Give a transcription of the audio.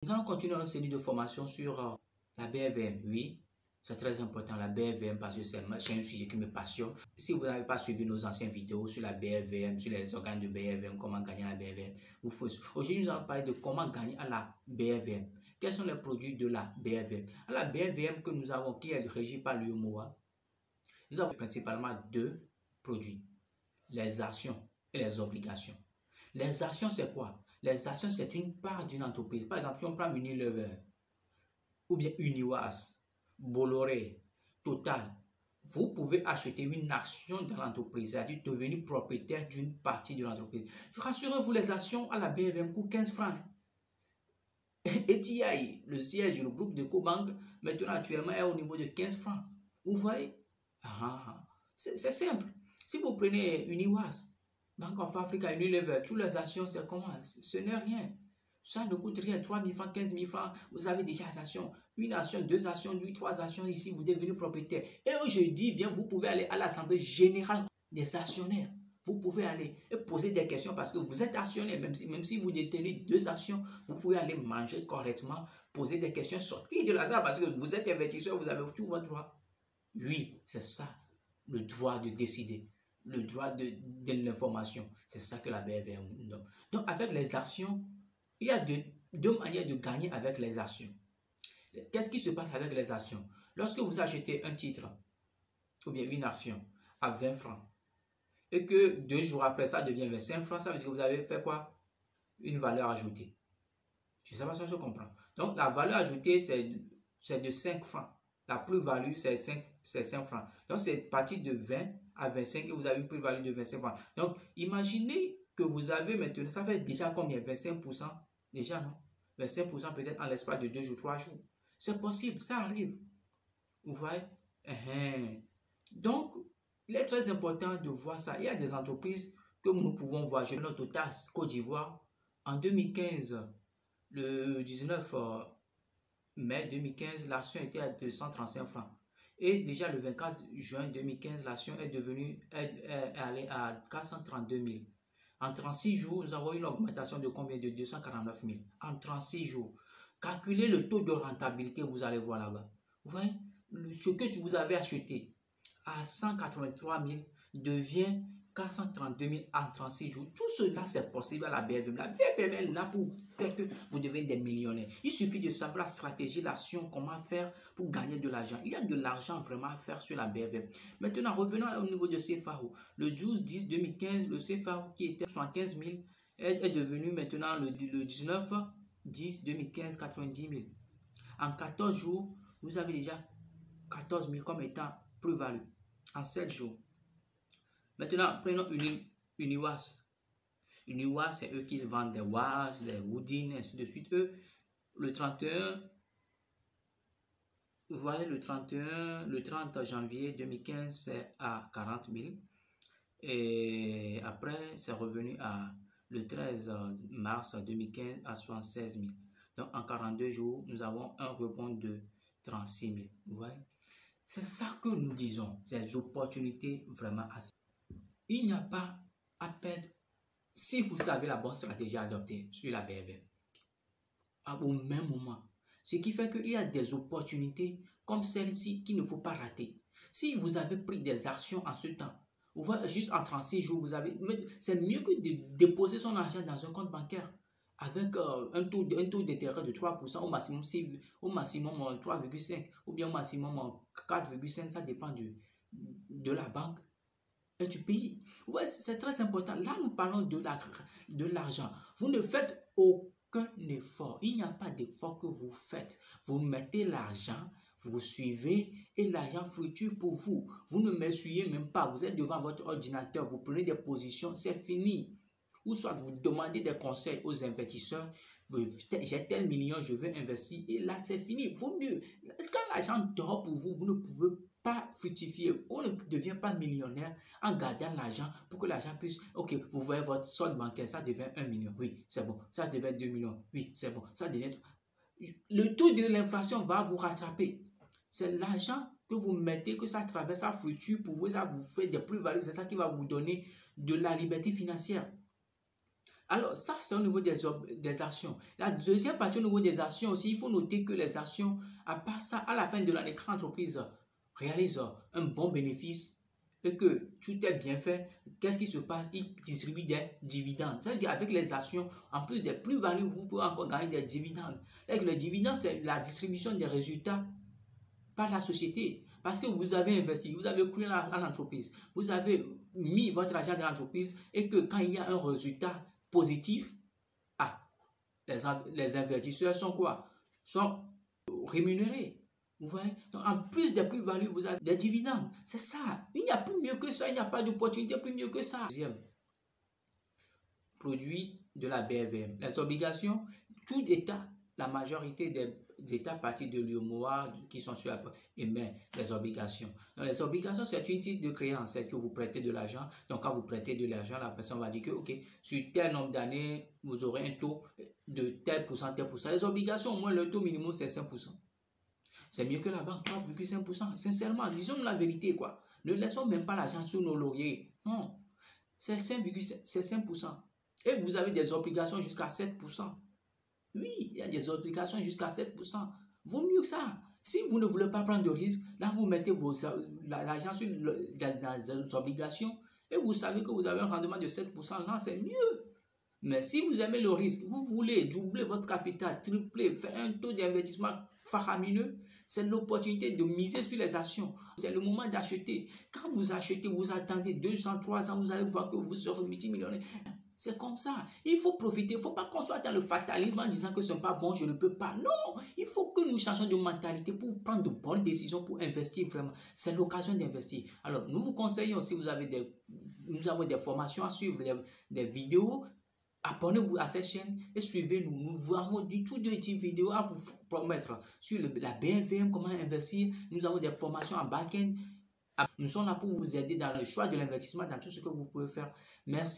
Nous allons continuer une série de formations sur la BFVM. Oui, c'est très important la BFVM parce que c'est un sujet qui me passionne. Si vous n'avez pas suivi nos anciennes vidéos sur la BFVM, sur les organes de BFVM, comment gagner à la BFVM, vous pouvez. Aujourd'hui, nous allons parler de comment gagner à la BFVM. Quels sont les produits de la BFVM? À la BFVM que nous avons, qui est régie par l'UMOA, nous avons principalement deux produits, les actions et les obligations. Les actions, c'est quoi? Les actions, c'est une part d'une entreprise. Par exemple, si on prend Unilever, ou bien Uniwas, Bolloré, Total, vous pouvez acheter une action dans l'entreprise, c'est-à-dire devenir propriétaire d'une partie de l'entreprise. Rassurez-vous, les actions à la BFM coûtent 15 francs. Et TI, le siège, le groupe de Cobank, maintenant actuellement est au niveau de 15 francs. Vous voyez? C'est simple. Si vous prenez Uniwas, Bank of Africa, Unilever, toutes les actions, c'est comment? Ce n'est rien. Ça ne coûte rien. 3 000 francs, 15 000 francs, vous avez déjà des actions. Une action, deux actions, trois actions ici, vous devenez propriétaire. Et je dis bien, vous pouvez aller à l'Assemblée générale des actionnaires. Vous pouvez aller et poser des questions parce que vous êtes actionnaire. Même si vous détenez deux actions, vous pouvez aller manger correctement, poser des questions, sortir de l'hasard parce que vous êtes investisseur, vous avez tout votre droit. Oui, c'est ça, le droit de décider. Le droit de l'information. C'est ça que la BFM vous donne. Donc, avec les actions, il y a deux manières de gagner avec les actions. Qu'est-ce qui se passe avec les actions? Lorsque vous achetez un titre ou bien une action à 20 francs et que 2 jours après ça devient 25 francs, ça veut dire que vous avez fait quoi? Une valeur ajoutée. Je ne sais pas si je comprends. Donc, la valeur ajoutée, c'est de 5 francs. La plus-value, c'est 5 francs. Donc, c'est parti de 20 à 25 et vous avez une plus-value de 25 francs. Donc, imaginez que vous avez maintenant, ça fait déjà combien? 25%? Déjà, non? 25% peut-être en l'espace de 2 jours, 3 jours. C'est possible, ça arrive. Vous voyez? Donc, il est très important de voir ça. Il y a des entreprises que nous pouvons voir. Je note TAS Côte d'Ivoire. En 2015, le 19 mai 2015, l'action était à 235 francs. Et déjà le 24 juin 2015, l'action est allée à 432 000. En 36 jours, nous avons une augmentation de combien? De 249 000. En 36 jours. Calculez le taux de rentabilité, vous allez voir là-bas. Vous voyez? Ce que vous avez acheté à 183 000 devient 432 000 en 36 jours. Tout cela, c'est possible à la BFM. La BFM est là pour faire que vous devenez des millionnaires. Il suffit de savoir la stratégie, l'action, comment faire pour gagner de l'argent. Il y a de l'argent vraiment à faire sur la BFM. Maintenant, revenons au niveau de CFAO. Le 12-10-2015, le CFAO qui était 75 000 est devenu maintenant le 19-10-2015, 90 000. En 14 jours, vous avez déjà 14 000 comme étant plus-value. En 7 jours. Maintenant, prenons Uniwas. Uniwas, c'est eux qui vendent des was, des woodines, ainsi de suite. Eux, le 31, vous voyez, le 30 janvier 2015, c'est à 40 000. Et après, c'est revenu à le 13 mars 2015 à 76 000. Donc, en 42 jours, nous avons un rebond de 36 000. Vous voyez? C'est ça que nous disons, ces opportunités vraiment assez. Il n'y a pas à perdre si vous savez la bonne stratégie à adopter sur la BFM. Au même moment. Ce qui fait qu'il y a des opportunités comme celle-ci qu'il ne faut pas rater. Si vous avez pris des actions en ce temps, vous voyez, juste en 36 jours, c'est mieux que de déposer son argent dans un compte bancaire avec un taux d'intérêt de 3%, au maximum 3,5% ou bien au maximum 4,5%, ça dépend de la banque et du pays. Ouais, c'est très important. Là, nous parlons de l'argent. Vous ne faites aucun effort. Il n'y a pas d'effort que vous faites. Vous mettez l'argent, vous suivez et l'argent fluctue pour vous. Vous ne m'essuyez même pas. Vous êtes devant votre ordinateur, vous prenez des positions, c'est fini. Ou soit vous demandez des conseils aux investisseurs. J'ai tel million, je veux investir. Et là, c'est fini. Vaut mieux. Quand l'argent dort pour vous, vous ne pouvez pas fructifier. On ne devient pas millionnaire en gardant l'argent pour que l'argent puisse... Ok, vous voyez votre solde bancaire, ça devient 1 million. Oui, c'est bon. Ça devient 2 millions. Oui, c'est bon. Ça devient... Le taux de l'inflation va vous rattraper. C'est l'argent que vous mettez, que ça traverse, ça fluctue pour vous, ça vous fait des plus-values. C'est ça qui va vous donner de la liberté financière. Alors, ça, c'est au niveau des actions. La deuxième partie, au niveau des actions aussi, il faut noter que les actions, à part ça, à la fin de l'année, quand l'entreprise réalise un bon bénéfice et que tout est bien fait, qu'est-ce qui se passe? Il distribue des dividendes. C'est-à-dire qu'avec les actions, en plus des plus-values, vous pouvez encore gagner des dividendes. C'est-à-dire que les dividendes, c'est la distribution des résultats par la société. Parce que vous avez investi, vous avez cru à l'entreprise, vous avez mis votre argent dans l'entreprise et que quand il y a un résultat positif, ah, les investisseurs sont quoi? Sont rémunérés. Vous voyez? Donc, en plus des plus-values, vous avez des dividendes. C'est ça. Il n'y a plus mieux que ça. Il n'y a pas d'opportunité plus mieux que ça. Deuxième produit de la BVM. Les obligations, tout État, la majorité des États partis de l'UEMOA qui sont sur la émet des obligations. Donc, les obligations, c'est une type de créance, c'est que vous prêtez de l'argent. Donc, quand vous prêtez de l'argent, la personne va dire que, OK, sur tel nombre d'années, vous aurez un taux de tel pourcent, tel pourcent. Les obligations, au moins, le taux minimum, c'est 5%. C'est mieux que la banque, 3,5%. Sincèrement, disons la vérité, quoi. Ne laissons même pas l'argent sous nos lauriers. Non, c'est 5%. Et vous avez des obligations jusqu'à 7%. Oui, il y a des obligations jusqu'à 7%. Vaut mieux que ça. Si vous ne voulez pas prendre de risque, là, vous mettez l'argent sur dans les obligations et vous savez que vous avez un rendement de 7%. Là, c'est mieux. Mais si vous aimez le risque, vous voulez doubler votre capital, tripler, faire un taux d'investissement faramineux, c'est l'opportunité de miser sur les actions. C'est le moment d'acheter. Quand vous achetez, vous attendez 200, 300, vous allez voir que vous serez multimillionnaire. C'est comme ça. Il faut profiter. Il ne faut pas qu'on soit dans le fatalisme en disant que ce n'est pas bon, je ne peux pas. Non, il faut que nous changions de mentalité pour prendre de bonnes décisions, pour investir vraiment. C'est l'occasion d'investir. Alors, nous vous conseillons, si vous avez nous avons des formations à suivre, des vidéos, abonnez-vous à cette chaîne et suivez-nous. Nous avons du tout de petites vidéos à vous promettre sur la BVM, comment investir. Nous avons des formations en back-end. Nous sommes là pour vous aider dans le choix de l'investissement, dans tout ce que vous pouvez faire. Merci.